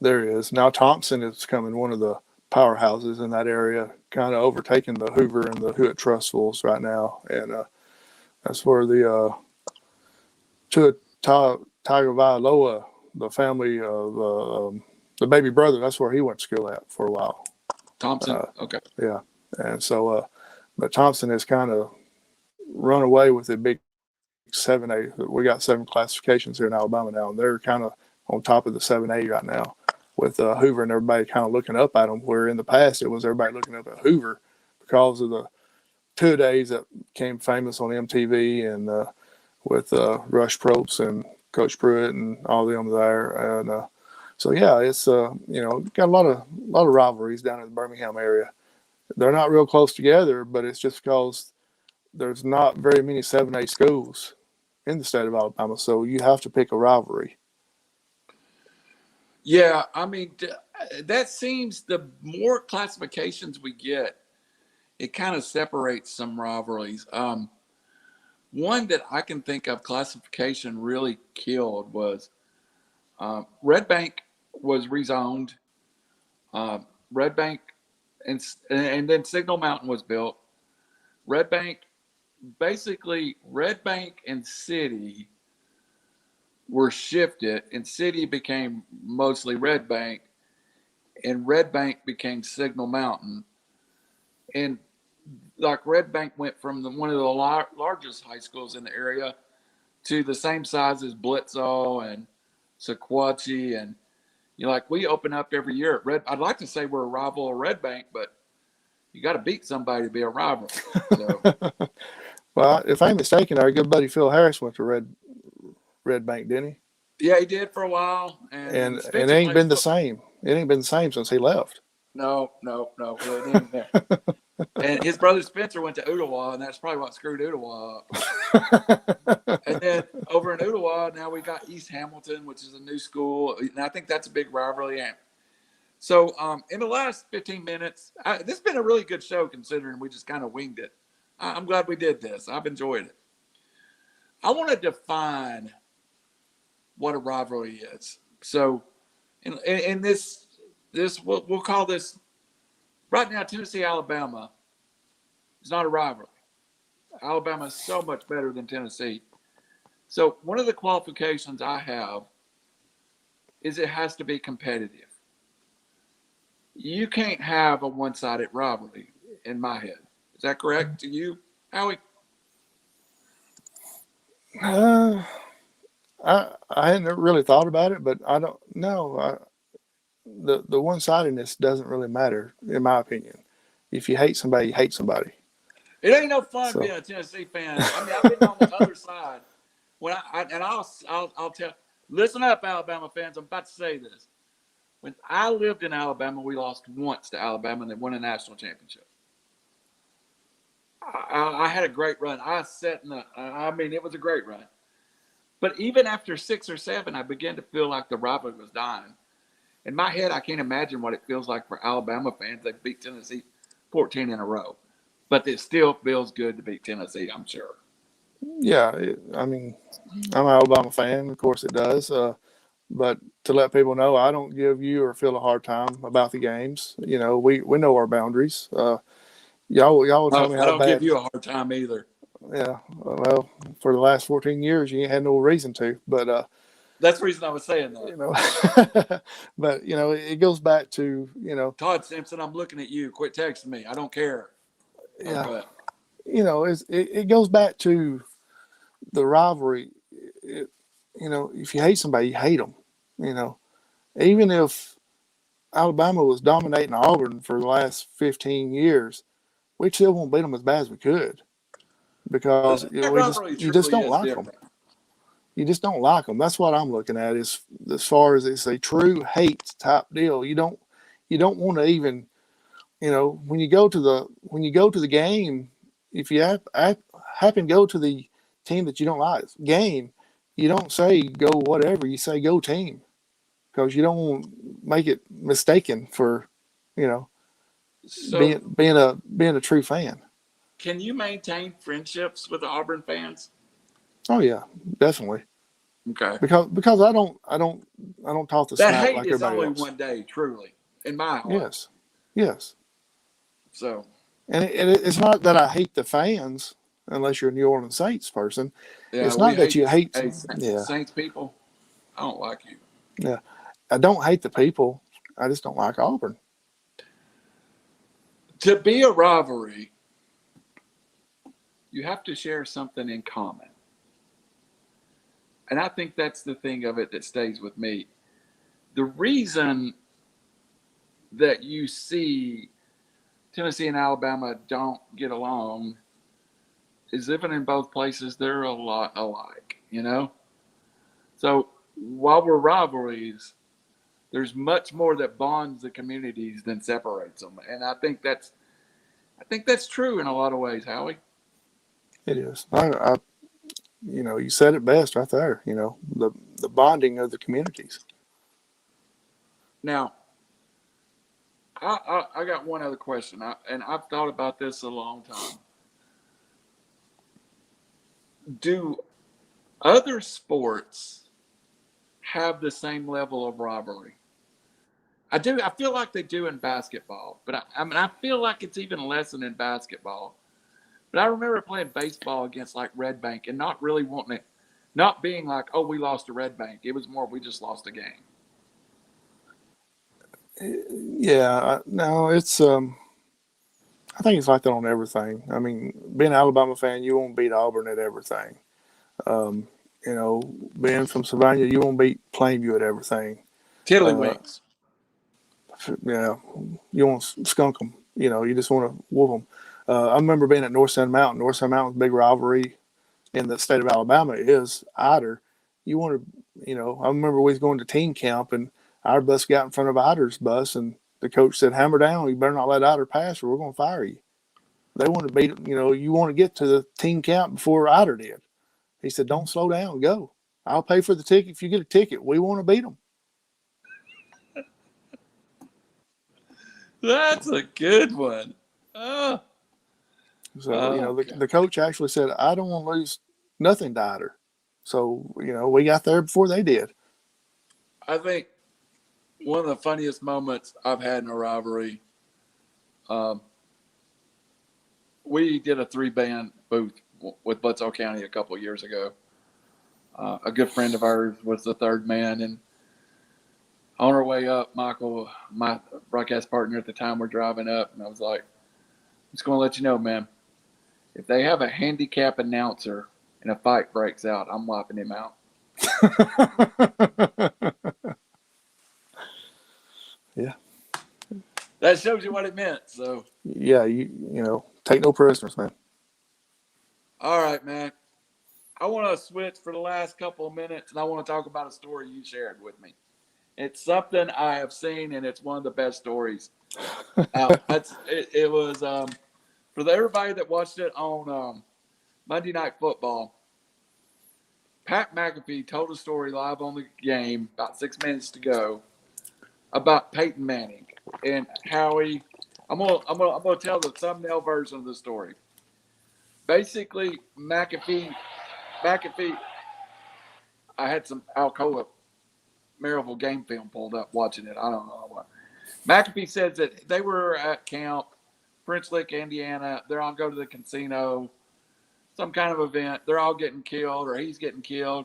Speaker 2: There is. Now Thompson is becoming one of the powerhouses in that area, kind of overtaking the Hoover and the Hewitt Trustvilles right now. And that's where the Tagovailoa, the family of the baby brother, that's where he went to school at for a while.
Speaker 1: Thompson? Okay.
Speaker 2: Yeah. And so, but Thompson has kind of run away with the big 7A. We got 7 classifications here in Alabama now, and they're kind of on top of the 7A right now with Hoover and everybody kind of looking up at them, where in the past it was everybody looking up at Hoover because of the 2 days that became famous on MTV and with Rush Probst and Coach Pruitt and all them there. And so, yeah, it's, got a lot of rivalries down in the Birmingham area. They're not real close together, but it's just because there's not very many 7A schools in the state of Alabama, so you have to pick a rivalry.
Speaker 1: Yeah, I mean, that seems the more classifications we get, it kind of separates some rivalries. One that I can think of classification really killed was Red Bank was rezoned. Red Bank and then Signal Mountain was built. Red Bank basically Red Bank and City were shifted, and City became mostly Red Bank, and Red Bank became Signal Mountain. And like Red Bank went from one of the largest high schools in the area to the same size as Blitzel and Sequatchie, and we open up every year at Red. I'd like to say we're a rival of Red Bank, but you got to beat somebody to be a rival. So.
Speaker 2: Well, if I'm mistaken, our good buddy Phil Harris went to Red Bank, didn't he?
Speaker 1: Yeah, he did for a while,
Speaker 2: And
Speaker 1: Spencer
Speaker 2: it ain't been the
Speaker 1: football.
Speaker 2: same. It ain't been the same since he left.
Speaker 1: No, it ain't there. And his brother Spencer went to Ottawa, and that's probably what screwed Ottawa up. And then over in Ottawa, now we got East Hamilton, which is a new school, and I think that's a big rivalry. So in the last 15 minutes, this has been a really good show considering we just kind of winged it. I'm glad we did this. I've enjoyed it. I want to define what a rivalry is. So in this we'll call this right now, Tennessee, Alabama is not a rivalry. Alabama is so much better than Tennessee. So one of the qualifications I have is it has to be competitive. You can't have a one-sided rivalry in my head. Is that correct to you, Howie?
Speaker 2: I hadn't really thought about it, but I don't know. The one-sidedness doesn't really matter, in my opinion. If you hate somebody, you hate somebody.
Speaker 1: It ain't no fun being a Tennessee fan. I mean, I've been on the other side. I'll tell. Listen up, Alabama fans. I'm about to say this. When I lived in Alabama, we lost once to Alabama, and they won a national championship. I had a great run. It was a great run. But even after 6 or 7, I began to feel like the rivalry was dying. In my head, I can't imagine what it feels like for Alabama fans. They beat Tennessee 14 in a row. But it still feels good to beat Tennessee, I'm sure.
Speaker 2: Yeah, I'm an Alabama fan. Of course it does. But to let people know, I don't give you or Phil a hard time about the games. We know our boundaries. Y'all will tell me
Speaker 1: I
Speaker 2: how
Speaker 1: don't give
Speaker 2: bad.
Speaker 1: you a hard time either.
Speaker 2: Yeah, well, for the last 14 years, you ain't had no reason to. But
Speaker 1: that's the reason I was saying that.
Speaker 2: But it goes back to
Speaker 1: Todd Simpson, I'm looking at you. Quit texting me. I don't care.
Speaker 2: Yeah, it goes back to the rivalry. If you hate somebody, you hate them. Even if Alabama was dominating Auburn for the last 15 years, we still won't beat them as bad as we could because
Speaker 1: that rivalry
Speaker 2: you just
Speaker 1: truly
Speaker 2: don't
Speaker 1: is
Speaker 2: like
Speaker 1: different.
Speaker 2: them. You just don't like them. That's what I'm looking at. Is as far as it's a true hate type deal. You don't want to even when you go to the game, if you happen to go to the team that you don't like game, you don't say go whatever. You say go team because you don't want to make it mistaken for
Speaker 1: So,
Speaker 2: being a true fan.
Speaker 1: Can you maintain friendships with the Auburn fans?
Speaker 2: Oh yeah, definitely.
Speaker 1: Okay.
Speaker 2: Because I don't talk the
Speaker 1: That
Speaker 2: smack
Speaker 1: hate
Speaker 2: like
Speaker 1: is
Speaker 2: everybody
Speaker 1: only
Speaker 2: else.
Speaker 1: one day, truly, in my heart.
Speaker 2: Yes.
Speaker 1: So.
Speaker 2: And it's not that I hate the fans, unless you're a New Orleans Saints person.
Speaker 1: Yeah,
Speaker 2: It's
Speaker 1: we
Speaker 2: not that
Speaker 1: hate
Speaker 2: you hate.
Speaker 1: Saints people. I don't like you.
Speaker 2: Yeah, I don't hate the people. I just don't like Auburn.
Speaker 1: To be a rivalry, you have to share something in common. And I think that's the thing of it that stays with me. The reason that you see Tennessee and Alabama don't get along is even in both places, they're a lot alike, So while we're rivalries, there's much more that bonds the communities than separates them. And I think that's true in a lot of ways, Howie.
Speaker 2: It is. You said it best right there. The bonding of the communities.
Speaker 1: Now, I got one other question, and I've thought about this a long time. Do other sports have the same level of rivalry? I do. I feel like they do in basketball, but I feel like it's even less than in basketball But I remember playing baseball against like Red Bank and not really wanting it, not being like, oh, we lost to Red Bank. It was more we just lost a game.
Speaker 2: Yeah, no, it's I think it's like that on everything. I mean, being an Alabama fan, you won't beat Auburn at everything. Um, you know, being from Savannah, you won't beat Plainview at everything. Uh,
Speaker 1: Tiddlywinks.
Speaker 2: yeah, you want to skunk them. You know, you just want to whoop them. I remember being at North Sun Mountain. North Sun Mountain's big rivalry in the state of Alabama is Eider. You want to, you know, I remember we was going to team camp and our bus got in front of Eider's bus and the coach said, hammer down, you better not let Eider pass or we're going to fire you. They want to beat, you know, you want to get to the team camp before Eider did. He said, don't slow down, go. I'll pay for the ticket if you get a ticket. We want to beat them.
Speaker 1: That's a good one. Oh.
Speaker 2: So, you know, the coach actually said, I don't want to lose nothing to Eider. So, you know, we got there before they did.
Speaker 1: I think one of the funniest moments I've had in a rivalry, we did a 3-band booth with Buttsville County a couple of years ago. A good friend of ours was the third man, and on our way up, Michael, my broadcast partner at the time, we're driving up, and I was like, I'm just going to let you know, man, if they have a handicap announcer and a fight breaks out, I'm wiping him out.
Speaker 2: Yeah.
Speaker 1: That shows you what it meant. So
Speaker 2: yeah, you know, take no prisoners, man.
Speaker 1: All right, man. I want to switch for the last couple of minutes, and I want to talk about a story you shared with me. It's something I have seen, and it's one of the best stories. It was for everybody that watched it on Monday Night Football. Pat McAfee told a story live on the game about 6 minutes to go about Peyton Manning and Howie. I'm gonna tell the thumbnail version of the story. Basically, McAfee. I had some Alcoa Maryville game film pulled up watching it. I don't know what. McAfee says that they were at camp, French Lick, Indiana. They're all go to the casino, some kind of event. They're all getting killed, or he's getting killed.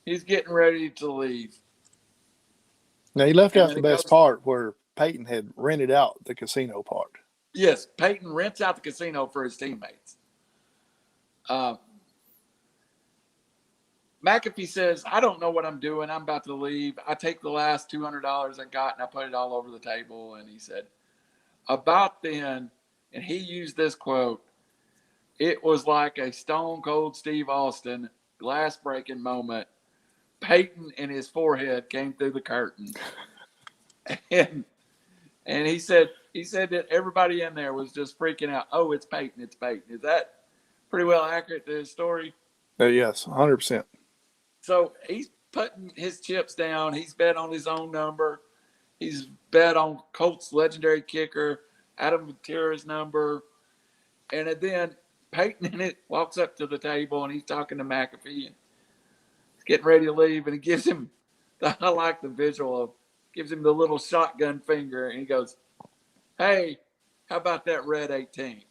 Speaker 1: He's getting ready to leave.
Speaker 2: Now, he left out the best part where Peyton had rented out the casino part.
Speaker 1: Yes, Peyton rents out the casino for his teammates. McAfee says, I don't know what I'm doing. I'm about to leave. I take the last $200 I got and I put it all over the table. And he said, about then, and he used this quote, it was like a stone cold Steve Austin glass breaking moment. Peyton and his forehead came through the curtain. And he said that everybody in there was just freaking out. Oh, it's Peyton. It's Peyton. Is that pretty well accurate to his story?
Speaker 2: Yes, 100%.
Speaker 1: So he's putting his chips down. He's bet on his own number. He's bet on Colts legendary kicker, Adam Matera's number. And then Peyton in it walks up to the table and he's talking to McAfee. And he's getting ready to leave. And he gives him, I like the visual of, gives him the little shotgun finger. And he goes, hey, how about that red 18?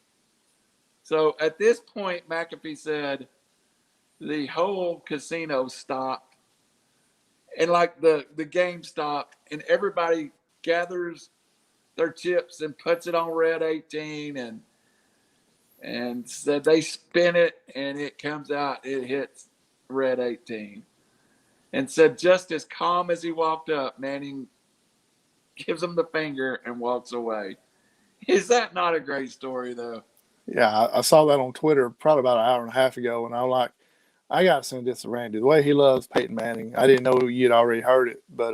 Speaker 1: So at this point, McAfee said, the whole casino stopped and like the game stopped and everybody gathers their chips and puts it on red 18 and said they spin it and it comes out, it hits red 18 and said just as calm as he walked up, Manning gives him the finger and walks away. Is that not a great story though?
Speaker 2: Yeah, I saw that on Twitter probably about an hour and a half ago and I'm like, I got to send this to Randy. The way he loves Peyton Manning, I didn't know you'd already heard it, but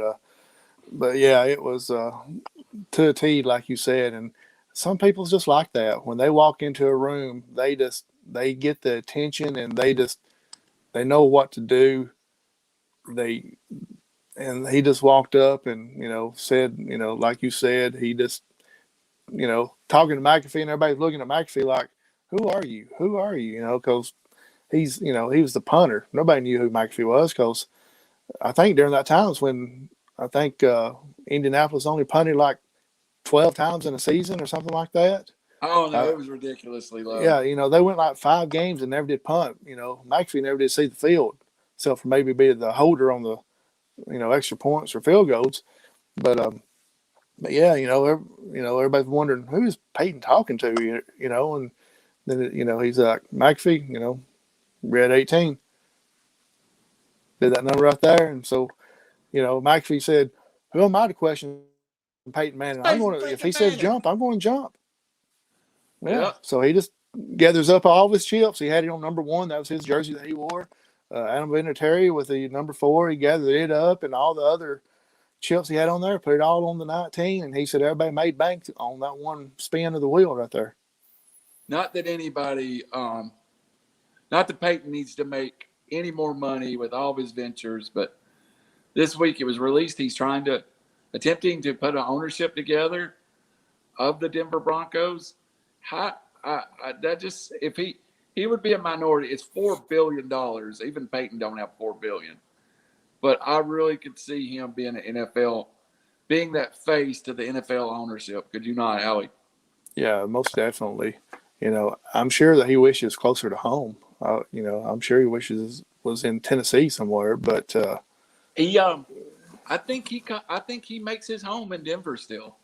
Speaker 2: yeah, it was to a T, like you said. And some people's just like that. When they walk into a room, they get the attention and they know what to do. And he just walked up and said, like you said, he just talking to McAfee and everybody's looking at McAfee like, who are you? Who are you? Because he's, he was the punter. Nobody knew who McAfee was because I think during that time was when I think Indianapolis only punted like 12 times in a season or something like that.
Speaker 1: Oh no, it was ridiculously low.
Speaker 2: Yeah, they went like 5 games and never did punt. McAfee never did see the field, except for maybe being the holder on the extra points or field goals. But yeah, everybody's wondering who's Peyton talking to, and then he's like McAfee, red 18, did that number right there, and so McAfee said, "Who am I to question Peyton Manning?
Speaker 1: Peyton
Speaker 2: If he
Speaker 1: freaking
Speaker 2: says
Speaker 1: Manning.
Speaker 2: jump, I'm going to jump." Yeah.
Speaker 1: Yep.
Speaker 2: So he just gathers up all of his chips. He had it on number 1. That was his jersey that he wore. Adam Vinatieri with the number 4. He gathered it up and all the other chips he had on there, put it all on the 19. And he said everybody made bank on that one spin of the wheel right there.
Speaker 1: Not that anybody, not that Peyton needs to make any more money with all of his ventures, but this week it was released he's attempting to put an ownership together of the Denver Broncos. That just, if he would be a minority, it's $4 billion. Even Peyton don't have $4 billion. But I really could see him being being that face to the NFL ownership. Could you not, Howie?
Speaker 2: Yeah, most definitely. I'm sure that he wishes closer to home. I'm sure he wishes was in Tennessee somewhere, but
Speaker 1: He, I think he makes his home in Denver still.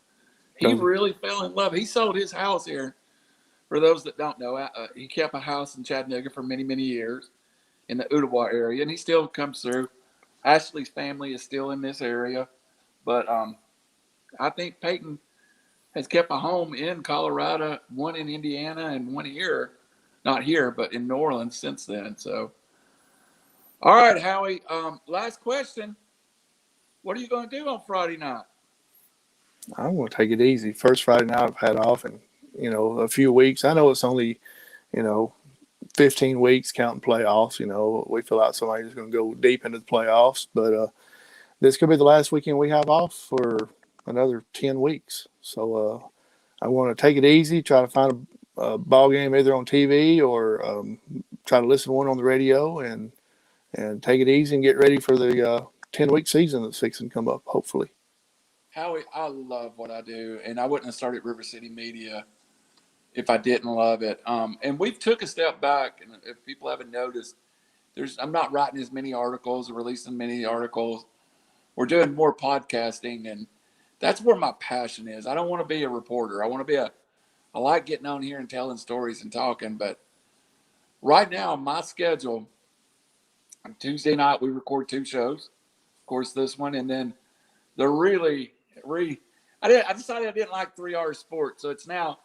Speaker 1: He
Speaker 2: does
Speaker 1: really fell in love. He sold his house here. For those that don't know, he kept a house in Chattanooga for many, many years in the Ottawa area, and he still comes through. Ashley's family is still in this area, but I think Peyton has kept a home in Colorado, one in Indiana, and one here. Not here, but in New Orleans since then. So, all right, Howie. Last question. What are you going to do on Friday night?
Speaker 2: I'm going to take it easy. First Friday night I've had off in a few weeks. I know it's only 15 weeks counting playoffs. We feel like somebody's going to go deep into the playoffs, but this could be the last weekend we have off for another 10 weeks. So I want to take it easy, try to find a ball game either on TV or try to listen to one on the radio and take it easy and get ready for the 10-week season that's fixing to come up, hopefully.
Speaker 1: Howie, I love what I do, and I wouldn't have started RiverCity-Media if I didn't love it. And we've took a step back, and if people haven't noticed, I'm not writing as many articles or releasing many articles. We're doing more podcasting, and that's where my passion is. I don't want to be a reporter. I like getting on here and telling stories and talking, but right now, my schedule, on Tuesday night, we record 2 shows. Of course, this one, and then the I decided I didn't like 3R Sports, so it's now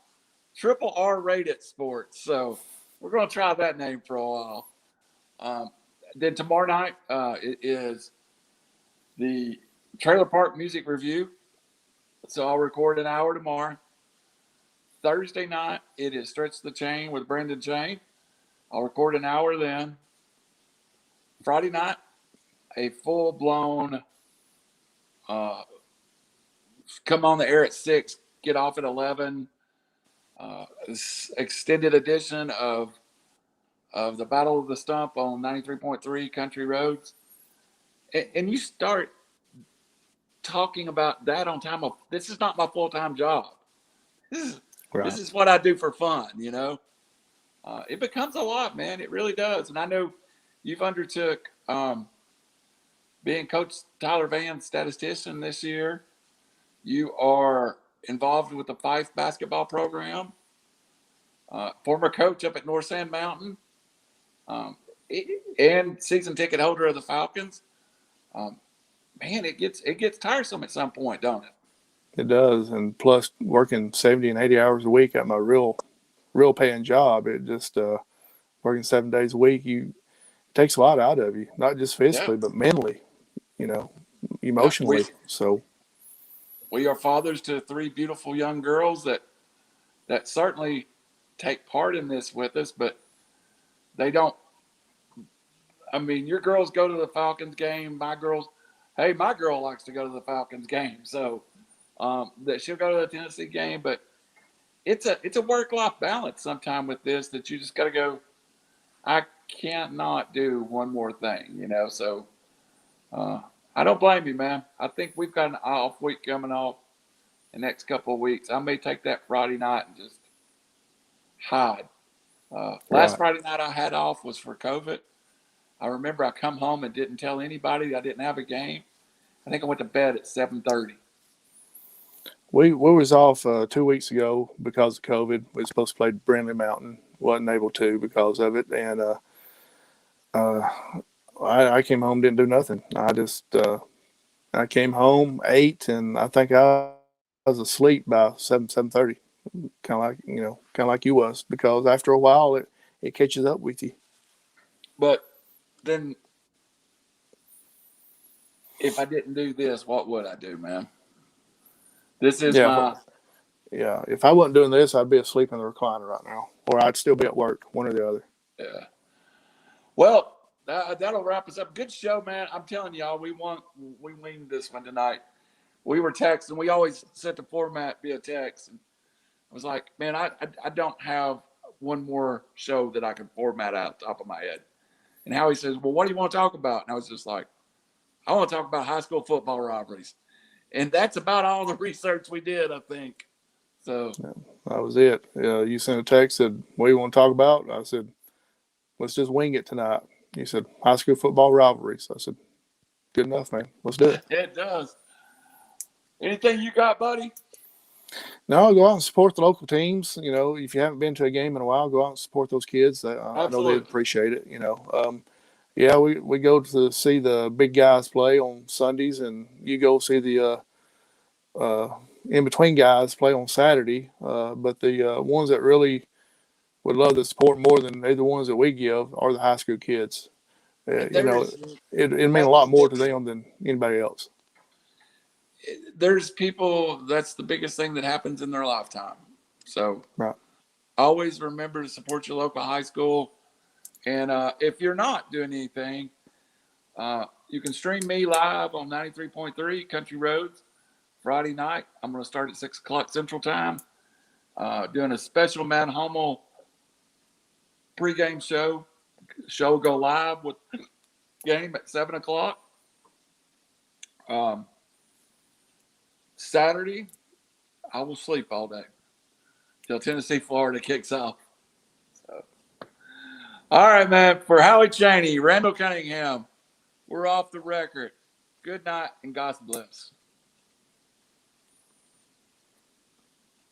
Speaker 1: Triple R Rated Sports. So we're going to try that name for a while. Then tomorrow night it is the Trailer Park Music Review. So I'll record an hour tomorrow. Thursday night it is Stretch the Chain with Brendan Chain. I'll record an hour then. Friday night, a full-blown come on the air at 6, get off at 11. Extended edition of the Battle of the Stump on 93.3 Country Roads. And you start talking about that on time of, this is not my full-time job. This is what I do for fun, It becomes a lot, man. It really does. And I know you've undertook being Coach Tyler Van's statistician this year. You are involved with the Fife basketball program. Former coach up at North Sand Mountain. And season ticket holder of the Falcons. Man, it gets tiresome at some point, don't it?
Speaker 2: It does, and plus working 70 and 80 hours a week at my real paying job, it just working 7 days a week, it takes a lot out of you, not just physically, but mentally, emotionally. So
Speaker 1: we are fathers to 3 beautiful young girls that certainly take part in this with us, but they don't. I mean, your girls go to the Falcons game. My girl likes to go to the Falcons game. So that she'll go to the Tennessee game, but it's a work-life balance sometime with this that you just got to go, I can't not do one more thing, So I don't blame you, man. I think we've got an off week coming off the next couple of weeks. I may take that Friday night and just hide. Last Friday night I had off was for COVID. I remember I come home and didn't tell anybody I didn't have a game. I think I went to bed at 7:30.
Speaker 2: We was off 2 weeks ago because of COVID. We were supposed to play Brindley Mountain, wasn't able to because of it, and uh, I came home, didn't do nothing. I came home, ate, and I think I was asleep by 7:30, kind of like you was, because after a while it catches up with you.
Speaker 1: But then, if I didn't do this, what would I do, man? This is
Speaker 2: Yeah,
Speaker 1: my
Speaker 2: yeah. If I wasn't doing this, I'd be asleep in the recliner right now, or I'd still be at work, one or the other.
Speaker 1: yeah. Well, that'll wrap us up. Good show, man. I'm telling y'all, we winged this one tonight. We were texting. We always set the format via text, and I was like, man, I don't have one more show that I can format out the top of my head. And Howie says, well, what do you want to talk about? And I was just like, I want to talk about high school football rivalries. And that's about all the research we did, I think. So
Speaker 2: yeah, that was it. You sent a text, said, what do you want to talk about? I said, let's just wing it tonight. You said, high school football rivalries. I said, good enough, man. Let's do it.
Speaker 1: it does. Anything you got, buddy?
Speaker 2: No, go out and support the local teams. If you haven't been to a game in a while, go out and support those kids. I know they appreciate it. Yeah, we go to see the big guys play on Sundays, and you go see the in between guys play on Saturday. But the ones that really would love the support more than the ones that we give are the high school kids. It means a lot more to them than anybody else.
Speaker 1: There's people, that's the biggest thing that happens in their lifetime. So
Speaker 2: right.
Speaker 1: Always remember to support your local high school. And if you're not doing anything, you can stream me live on 93.3 Country Roads Friday night. I'm going to start at 6 o'clock Central Time, doing a special Mount Hummel pregame show. Show will go live with game at 7 o'clock. Saturday, I will sleep all day till Tennessee, Florida kicks off. So, all right, man. For Howie Chaney, Randall Cunningham, we're off the record. Good night and God bless.